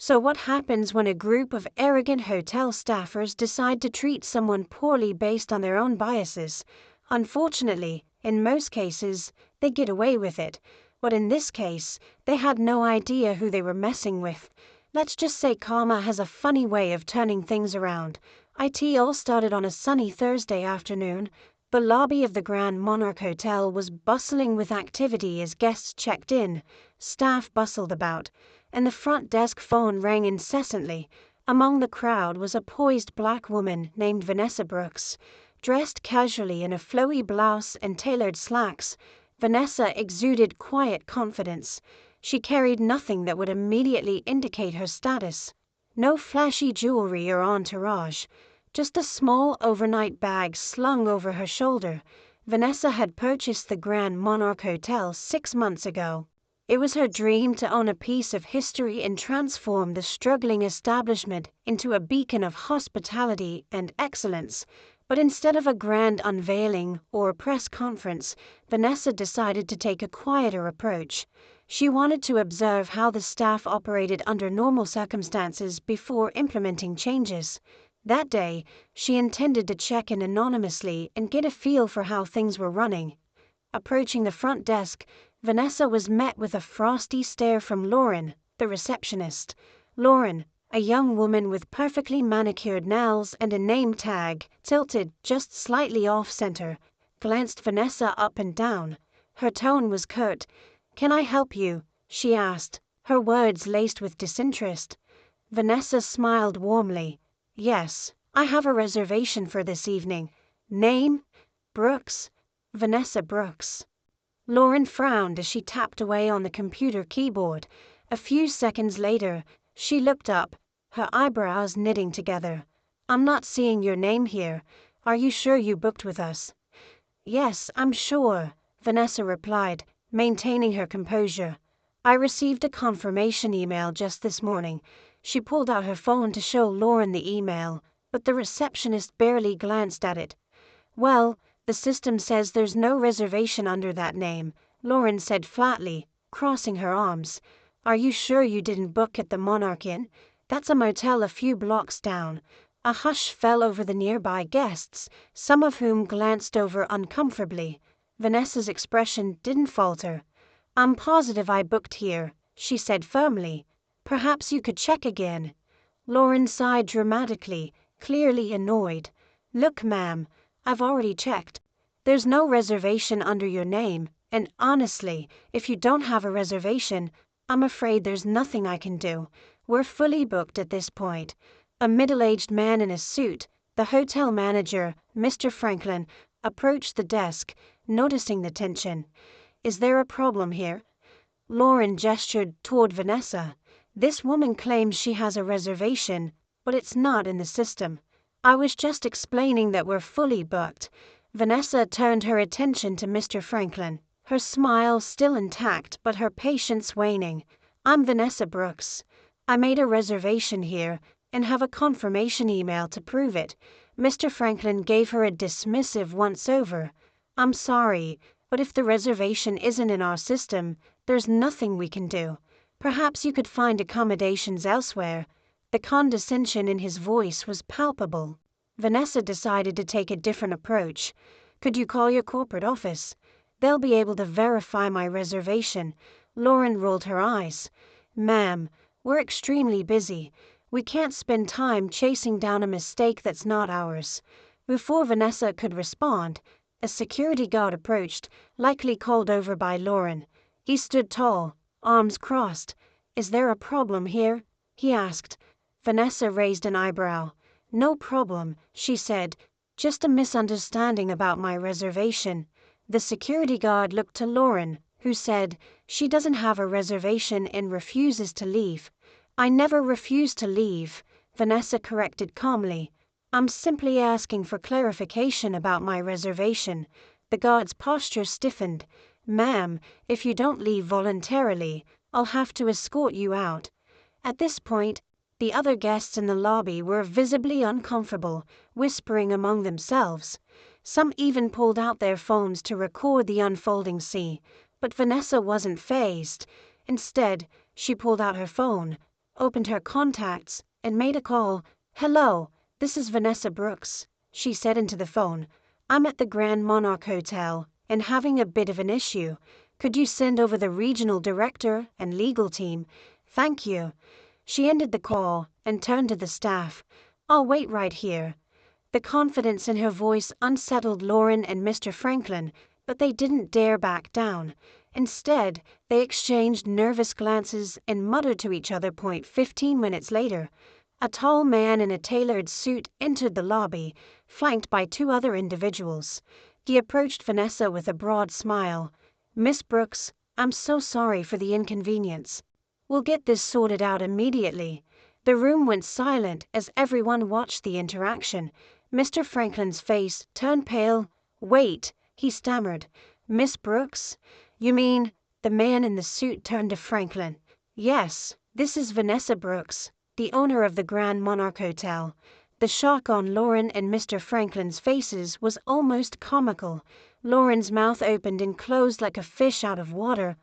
So what happens when a group of arrogant hotel staffers decide to treat someone poorly based on their own biases? Unfortunately, in most cases, they get away with it. But in this case, they had no idea who they were messing with. Let's just say karma has a funny way of turning things around. It all started on a sunny Thursday afternoon. The lobby of the Grand Monarch Hotel was bustling with activity as guests checked in. Staff bustled about, and the front desk phone rang incessantly. Among the crowd was a poised black woman named Vanessa Brooks. Dressed casually in a flowy blouse and tailored slacks, Vanessa exuded quiet confidence. She carried nothing that would immediately indicate her status. No flashy jewelry or entourage, just a small overnight bag slung over her shoulder. Vanessa had purchased the Grand Monarch Hotel 6 months ago. It was her dream to own a piece of history and transform the struggling establishment into a beacon of hospitality and excellence. But instead of a grand unveiling or a press conference, Vanessa decided to take a quieter approach. She wanted to observe how the staff operated under normal circumstances before implementing changes. That day, she intended to check in anonymously and get a feel for how things were running. Approaching the front desk, Vanessa was met with a frosty stare from Lauren, the receptionist. Lauren, a young woman with perfectly manicured nails and a name tag tilted just slightly off-center, glanced Vanessa up and down. Her tone was curt. "Can I help you?" she asked, her words laced with disinterest. Vanessa smiled warmly. "Yes, I have a reservation for this evening. Name? Brooks. Vanessa Brooks." Lauren frowned as she tapped away on the computer keyboard. A few seconds later, she looked up, her eyebrows knitting together. "I'm not seeing your name here. Are you sure you booked with us?" "Yes, I'm sure," Vanessa replied, maintaining her composure. "I received a confirmation email just this morning." She pulled out her phone to show Lauren the email, but the receptionist barely glanced at it. "Well, the system says there's no reservation under that name," Lauren said flatly, crossing her arms. "Are you sure you didn't book at the Monarch Inn? That's a motel a few blocks down." A hush fell over the nearby guests, some of whom glanced over uncomfortably. Vanessa's expression didn't falter. "I'm positive I booked here," she said firmly. "Perhaps you could check again." Lauren sighed dramatically, clearly annoyed. "Look, ma'am, I've already checked. There's no reservation under your name, and honestly, if you don't have a reservation, I'm afraid there's nothing I can do. We're fully booked at this point." A middle-aged man in a suit, the hotel manager, Mr. Franklin, approached the desk, noticing the tension. "Is there a problem here?" Lauren gestured toward Vanessa. "This woman claims she has a reservation, but it's not in the system." "I was just explaining that we're fully booked." Vanessa turned her attention to Mr. Franklin, her smile still intact but her patience waning. "I'm Vanessa Brooks. I made a reservation here and have a confirmation email to prove it." Mr. Franklin gave her a dismissive once-over. "I'm sorry, but if the reservation isn't in our system, there's nothing we can do. Perhaps you could find accommodations elsewhere." The condescension in his voice was palpable. Vanessa decided to take a different approach. "Could you call your corporate office? They'll be able to verify my reservation." Lauren rolled her eyes. "Ma'am, we're extremely busy. We can't spend time chasing down a mistake that's not ours." Before Vanessa could respond, a security guard approached, likely called over by Lauren. He stood tall, arms crossed. "Is there a problem here?" he asked. Vanessa raised an eyebrow. "No problem," she said. "Just a misunderstanding about my reservation." The security guard looked to Lauren, who said, "She doesn't have a reservation and refuses to leave." "I never refused to leave," Vanessa corrected calmly. "I'm simply asking for clarification about my reservation." The guard's posture stiffened. "Ma'am, if you don't leave voluntarily, I'll have to escort you out." At this point, the other guests in the lobby were visibly uncomfortable, whispering among themselves. Some even pulled out their phones to record the unfolding scene, but Vanessa wasn't fazed. Instead, she pulled out her phone. opened her contacts, and made a call. "Hello, this is Vanessa Brooks," she said into the phone. "I'm at the Grand Monarch Hotel and having a bit of an issue. Could you send over the regional director and legal team? Thank you." She ended the call and turned to the staff. "I'll wait right here." The confidence in her voice unsettled Lauren and Mr. Franklin, but they didn't dare back down. Instead, they exchanged nervous glances and muttered to each other. 15 minutes later, a tall man in a tailored suit entered the lobby, flanked by two other individuals. He approached Vanessa with a broad smile. "Miss Brooks, I'm so sorry for the inconvenience. We'll get this sorted out immediately." The room went silent as everyone watched the interaction. Mr. Franklin's face turned pale. "Wait," he stammered. "Miss Brooks? You mean—" The man in the suit turned to Franklin. "Yes, this is Vanessa Brooks, the owner of the Grand Monarch Hotel." The shock on Lauren and Mr. Franklin's faces was almost comical. Lauren's mouth opened and closed like a fish out of water.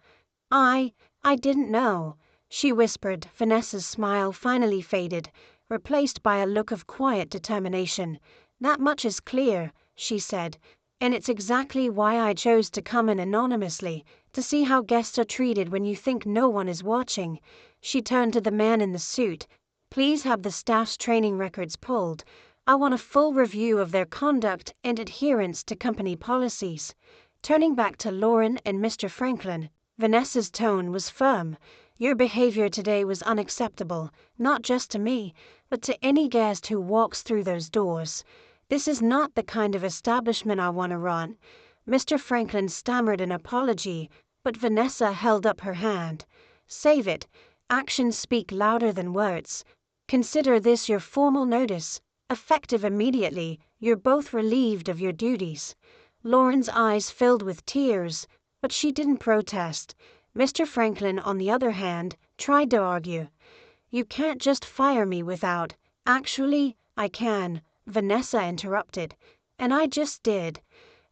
I didn't know," she whispered. Vanessa's smile finally faded, replaced by a look of quiet determination. "That much is clear," she said, "and it's exactly why I chose to come in anonymously, to see how guests are treated when you think no one is watching." She turned to the man in the suit. "Please have the staff's training records pulled. I want a full review of their conduct and adherence to company policies." Turning back to Lauren and Mr. Franklin, Vanessa's tone was firm. "Your behavior today was unacceptable, not just to me, but to any guest who walks through those doors. This is not the kind of establishment I want to run." Mr. Franklin stammered an apology, but Vanessa held up her hand. "Save it. Actions speak louder than words. Consider this your formal notice, effective immediately. You're both relieved of your duties." Lauren's eyes filled with tears, but she didn't protest. Mr. Franklin, on the other hand, tried to argue. "You can't just fire me without—" "Actually, I can," Vanessa interrupted, "and I just did."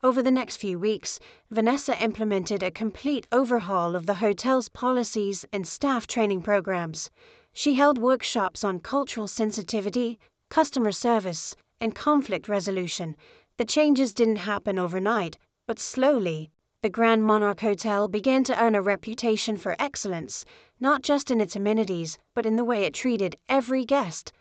Over the next few weeks, Vanessa implemented a complete overhaul of the hotel's policies and staff training programs. She held workshops on cultural sensitivity, customer service, and conflict resolution. The changes didn't happen overnight, but slowly, the Grand Monarch Hotel began to earn a reputation for excellence, not just in its amenities, but in the way it treated every guest.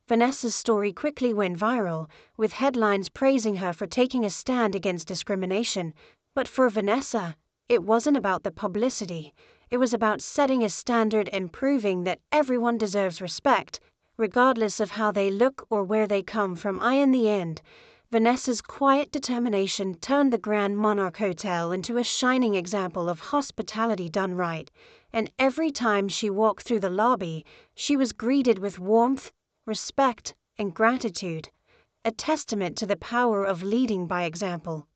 Vanessa's story quickly went viral, with headlines praising her for taking a stand against discrimination. But for Vanessa, it wasn't about the publicity. It was about setting a standard and proving that everyone deserves respect, regardless of how they look or where they come from. In the end, Vanessa's quiet determination turned the Grand Monarch Hotel into a shining example of hospitality done right, and every time she walked through the lobby, she was greeted with warmth, respect, and gratitude, a testament to the power of leading by example.